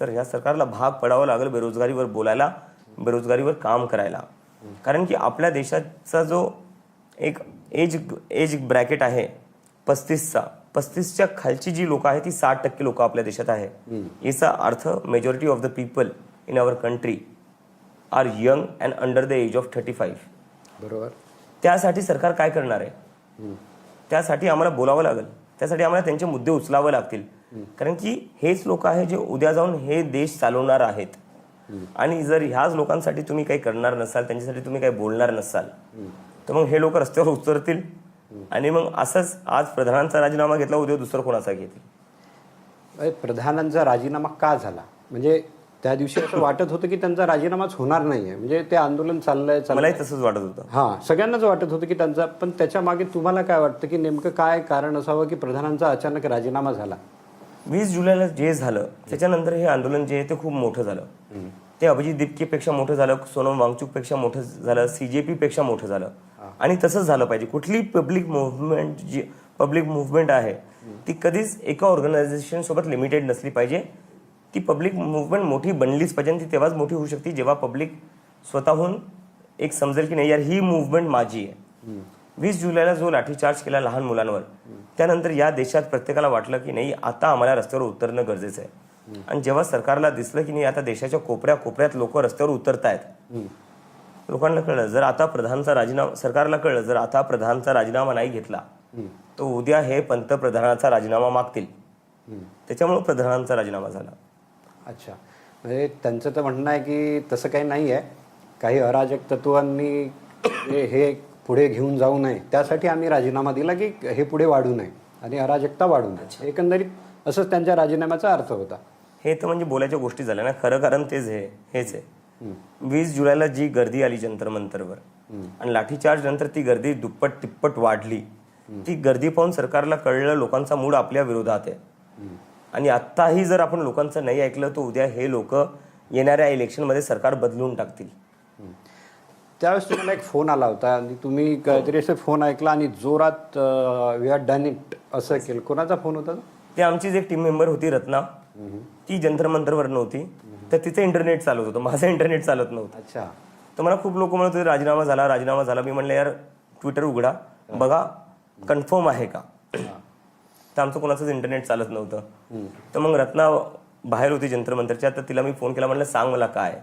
तर या सरकारला भाग पडावं लागेल बेरोजगारीवर बोलायला, बेरोजगारीवर काम करायला. कारण की आपल्या देशाचा जो एक एज ब्रॅकेट आहे 35चा, 35च्या खालची जी लोक आहेत ती 60% लोक आपल्या देशात आहे. याचा अर्थ majority of the people in our country are young and under the age of 35. बरोबर. त्यासाठी सरकार काय करणार आहे? त्यासाठी आम्हाला बोलावं लागेल, त्यासाठी आम्हाला त्यांचे मुद्दे उचलावे लागतील. कारण की हेच लोक आहेत जे उद्या जाऊन हे देश चालवणार आहेत. आणि जर ह्याच लोकांसाठी तुम्ही काही करणार नसाल, त्यांच्यासाठी तुम्ही काही बोलणार नसाल, तर मग हे लोक रस्त्यावर उतरतील. आणि मग असंच आज प्रधानांचा राजीनामा घेतला, उद्या दुसरं कोणाचा घेतील. प्रधानांचा राजीनामा का झाला? म्हणजे त्या दिवशी असं वाटत होतं की त्यांचा राजीनामाच होणार नाहीये, म्हणजे ते आंदोलन चाललंय. मलाही तसंच वाटत होतं. सगळ्यांनाच वाटत होतं की त्यांचा. पण त्याच्या मागे तुम्हाला काय वाटतं की नेमकं काय कारण असावं की प्रधानांचा अचानक राजीनामा झाला? 20 जुलैला जे झालं त्याच्यानंतर हे आंदोलन जे आहे ते खूप मोठं झालं. ते अभिजित दीपकेपेक्षा मोठं झालं, सोनम वांगचुकपेक्षा मोठं झालं, CJP पेक्षा मोठं झालं. आणि तसंच झालं पाहिजे. कुठली पब्लिक मुव्हमेंट आहे ती कधीच एका ऑर्गनायझेशन सोबत लिमिटेड नसली पाहिजे. ती पब्लिक मुव्हमेंट मोठी बनलीच पाहिजे. ती तेव्हाच मोठी होऊ शकते जेव्हा पब्लिक स्वतःहून एक समजेल की नाही यार ही मुव्हमेंट माझी आहे. 20 जुलैला जो लाठीचार्ज केला लहान मुलांवर, त्यानंतर या देशात प्रत्येकाला वाटलं की नाही आता आम्हाला रस्त्यावर उतरणं गरजेचं आहे. आणि जेव्हा सरकारला दिसलं की नाही आता देशाच्या कोपऱ्या कोपऱ्यात लोक रस्त्यावर उतरतायत, लोकांना कळलं जर आता सरकारला कळलं जर आता प्रधानचा राजीनामा नाही घेतला तर उद्या हे पंतप्रधानाचा राजीनामा मागतील. त्याच्यामुळे प्रधानांचा राजीनामा झाला. अच्छा, म्हणजे त्यांचं तर म्हणणं आहे की तसं काही नाही आहे, काही अराजक तत्वांनी हे पुढे घेऊन जाऊ नये त्यासाठी आम्ही राजीनामा दिला की हे पुढे वाढू नये आणि अराजकता वाढू नये. एकंदरीत असंच त्यांच्या राजीनाम्याचा अर्थ होता. हे तर म्हणजे बोलायच्या गोष्टी झाल्या ना. खरं कारण हेच आहे. 20 जुलैला जी गर्दी आली जंतर मंतरवर आणि लाठीचार्ज नंतर ती गर्दी दुप्पट तिप्पट वाढली. ती गर्दी पाहून सरकारला कळलं लोकांचा मूड आपल्या विरोधात आहे. आणि आत्ताही जर आपण लोकांचं नाही ऐकलं तर उद्या हे लोक येणाऱ्या इलेक्शनमध्ये सरकार बदलून टाकतील. त्यावेळेस तुम्हाला एक फोन आला होता आणि तुम्ही काहीतरी असं फोन ऐकला आणि जोरात वी आर डन इट असं केलं. कोणाचा फोन होता? ते आमचीच एक टीम मेंबर होती रत्ना. ती जंतर मंतरवर नव्हती तर तिचं इंटरनेट चालत होतं, माझं इंटरनेट चालत नव्हतं. अच्छा. तर मला खूप लोक म्हणत होते राजीनामा झाला. मी म्हणलं यार ट्विटर उघडा बघा कन्फर्म आहे का. तर आमचं कोणाचंच इंटरनेट चालत नव्हतं. तर मग रत्ना बाहेर होती जंतर मंतरच्या, तर तिला मी फोन केला, म्हणलं सांग मला काय.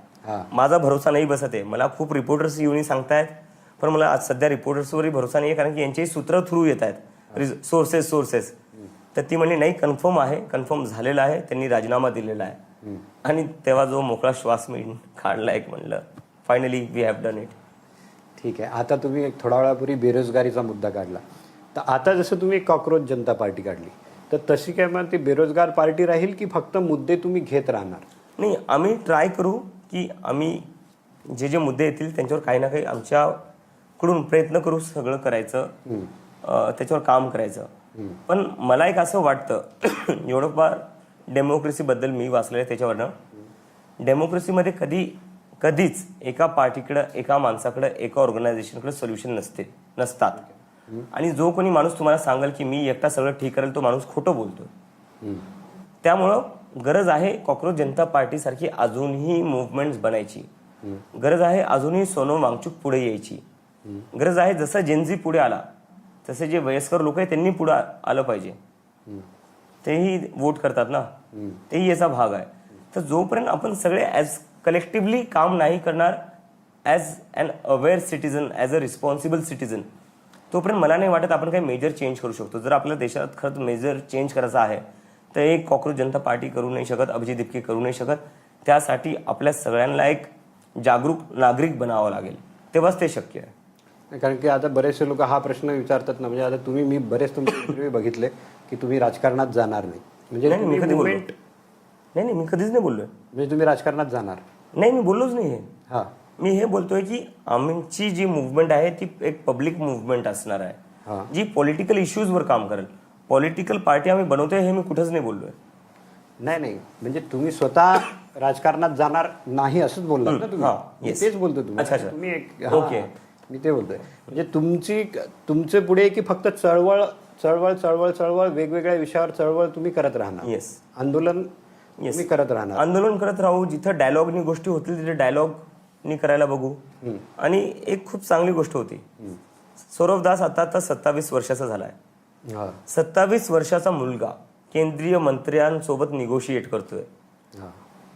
माझा भरोसा नाही बसत आहे. मला खूप रिपोर्टर्स येऊन सांगतायत पण मला आज सध्या रिपोर्टर्सवरही भरोसा नाही आहे कारण की यांचेही सूत्र थ्रू येत आहेत सोर्सेस. तर ती म्हणली नाही कन्फर्म आहे, कन्फर्म झालेलं आहे, त्यांनी राजीनामा दिलेला आहे. आणि तेव्हा जो मोकळा श्वास मी काढला एक, म्हणलं finally we have done it. ठीक आहे. आता तुम्ही एक थोडा वेळापूर्वी बेरोजगारीचा मुद्दा काढला, तर आता जसं तुम्ही कॉकरोच जनता पार्टी काढली तर तशी काय मग ती बेरोजगार पार्टी राहील की फक्त मुद्दे तुम्ही घेत राहणार? नाही, आम्ही ट्राय करू की आम्ही जे मुद्दे येतील त्यांच्यावर काही ना काही आमच्याकडून प्रयत्न करू सगळं करायचं, त्याच्यावर काम करायचं. पण मला एक असं वाटतं एवढं फार डेमोक्रेसीबद्दल मी वाचलेलं आहे त्याच्यावरनं, डेमोक्रेसीमध्ये कधीच एका पार्टीकडं, एका माणसाकडं, एका ऑर्गनायझेशनकडे सोल्युशन नसतात. आणि जो कोणी माणूस तुम्हाला सांगेल की मी एकटा सगळं ठीक करेल तो माणूस खोटं बोलतो. त्यामुळं गरज आहे कॉकरोच जनता पार्टी सारखी अजूनही मुवमेंट्स बनायची. गरज आहे अजूनही सोनम वांगचुक पुढे यायची. गरज आहे जसं जेनझी पुढे आला तसे जे वयस्कर लोक आहेत त्यांनी पुढे आलं पाहिजे. तेही वोट करतात ना, तेही याचा भाग आहे. तर जोपर्यंत आपण सगळे ॲज कलेक्टिव्हली काम नाही करणार as an aware citizen, as a responsible citizen, तोपर्यंत मला नाही वाटत आपण काही मेजर चेंज करू शकतो. जर आपल्या देशात खरंच मेजर चेंज करायचा आहे तर एक कॉकरोच जनता पार्टी करू नाही शकत, अभिजित दीपके करू नाही शकत. त्यासाठी आपल्या सगळ्यांना एक जागरूक नागरिक बनावं लागेल, तेव्हाच ते शक्य आहे. कारण की आता बरेचसे लोक हा प्रश्न विचारतात ना, म्हणजे आता मी बरेच तुमचे इंटरव्ह्यू बघितले की तुम्ही राजकारणात जाणार नाही. म्हणजे मी कधी बोललो नाही, मी कधीच नाही बोललोय. म्हणजे तुम्ही राजकारणात जाणार नाही, मी बोललोच नाही हे. मी हे बोलतोय की आमची जी मुव्हमेंट आहे ती एक पब्लिक मुव्हमेंट असणार आहे जी पॉलिटिकल इश्यूजवर काम करेल. पॉलिटिकल पार्टी आम्ही बनवतोय हे मी कुठंच नाही बोललोय. नाही, म्हणजे तुम्ही स्वतः राजकारणात जाणार नाही असंच बोललात ना तुम्ही. तेच बोलतो तुम्ही एक ओके, मी ते बोलतोय. म्हणजे तुमचे पुढे की फक्त चळवळ वेगवेगळ्या विषयावर चळवळ तुम्ही करत राहणार. येस. आंदोलन मी करत राहणार. आंदोलन करत राहू, जिथं डायलॉगनी गोष्टी होतील तिथे डायलॉगनी करायला बघू. आणि एक खूप चांगली गोष्ट होती, सौरभ दास आता 27 वर्षाचा झालाय. 27 वर्षाचा मुलगा केंद्रीय मंत्र्यांसोबत निगोशिएट करतोय.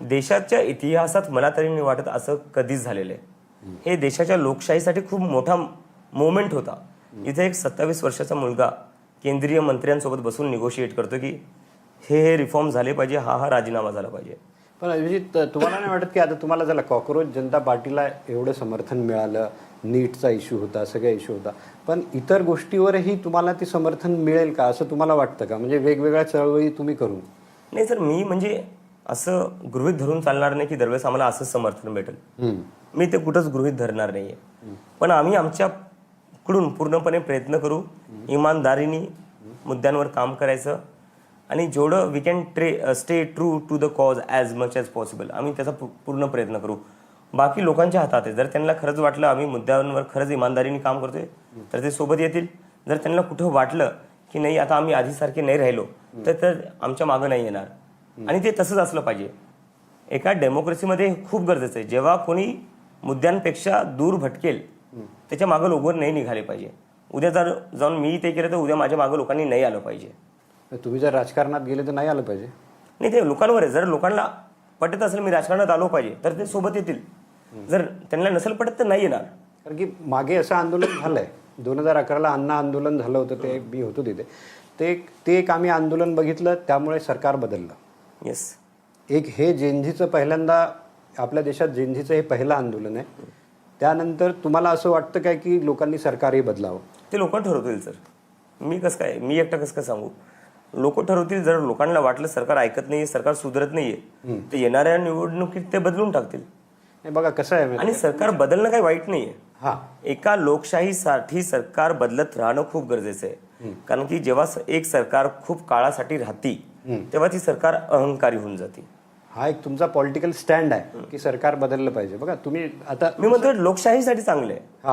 देशाच्या इतिहासात मला तरी नाही वाटत असं कधीच झालेलं आहे. हे देशाच्या लोकशाहीसाठी खूप मोठा मोमेंट होता. इथे एक 27 वर्षाचा मुलगा केंद्रीय मंत्र्यांसोबत बसून निगोशिएट करतो की हे रिफॉर्म झाले पाहिजे, हा राजीनामा झाला पाहिजे. पण अभिजित, तुम्हाला नाही वाटत की आता तुम्हाला झालं कॉक्रोच जनता पार्टीला एवढं समर्थन मिळालं, नीटचा इश्यू होता, सगळ्या इश्यू होता, पण इतर गोष्टीवरही तुम्हाला ते समर्थन मिळेल का असं तुम्हाला वाटतं का? म्हणजे वेगवेगळ्या चळवळी तुम्ही करून. नाही सर, मी म्हणजे असं गृहीत धरून चालणार नाही की दरवेळेस आम्हाला असंच समर्थन भेटेल. मी ते कुठंच गृहीत धरणार नाहीये. पण आम्ही आमच्याकडून पूर्णपणे प्रयत्न करू, इमानदारीने मुद्द्यांवर काम करायचं आणि जेवढं we can stay true to the cause as much as possible आम्ही त्याचा पूर्ण प्रयत्न करू. बाकी लोकांच्या हातात आहे. जर त्यांना खरंच वाटलं आम्ही मुद्द्यांवर खरंच इमानदारीने काम करतोय तर ते सोबत येतील. जर त्यांना कुठं वाटलं की नाही आता आम्ही आधीसारखे नाही राहिलो तर आमच्या मागं नाही येणार. आणि ते तसंच असलं पाहिजे. एका डेमोक्रेसीमध्ये खूप गरजेचं आहे, जेव्हा कोणी मुद्द्यांपेक्षा दूर भटकेल त्याच्या मागं लोक नाही निघाले पाहिजे. उद्या जर जाऊन मी ते केलं तर उद्या माझ्या मागं लोकांनी नाही आलं पाहिजे. तुम्ही जर राजकारणात गेले तर नाही आलं पाहिजे. नाही, ते लोकांवर आहे. जर लोकांना पटत असेल मी राजकारणात आलो पाहिजे तर ते सोबत येतील. जर त्यांना नसेल पटत तर नाही येणार. कारण की मागे असं आंदोलन झालंय, 2011ला अण्णा आंदोलन झालं होतं, ते मी होतो तिथे. ते एक आम्ही आंदोलन बघितलं, त्यामुळे सरकार बदललं. येस. एक हे जेनझीचं पहिल्यांदा आपल्या देशात जेनझीचं हे पहिलं आंदोलन आहे. त्यानंतर तुम्हाला असं वाटतं काय की लोकांनी सरकारही बदलावं? ते लोक ठरवतील सर. मी एकटा कसं काय सांगू? लोक ठरवतील. जर लोकांना वाटलं सरकार ऐकत नाहीये, सरकार सुधरत नाहीये, तर येणाऱ्या निवडणुकीत ते बदलून टाकतील. नाही बघा कसं आहे, आणि सरकार बदलणं काही वाईट नाहीये. हा, एका लोकशाहीसाठी सरकार बदलत राहणं खूप गरजेचं आहे. कारण की जेव्हा एक सरकार खूप काळासाठी राहती तेव्हा ती सरकार अहंकारी होऊन जाते. हा एक तुमचा पॉलिटिकल स्टँड आहे की सरकार बदललं पाहिजे. बघा तुम्ही आता मी म्हणतो लोकशाहीसाठी चांगलं आहे. हा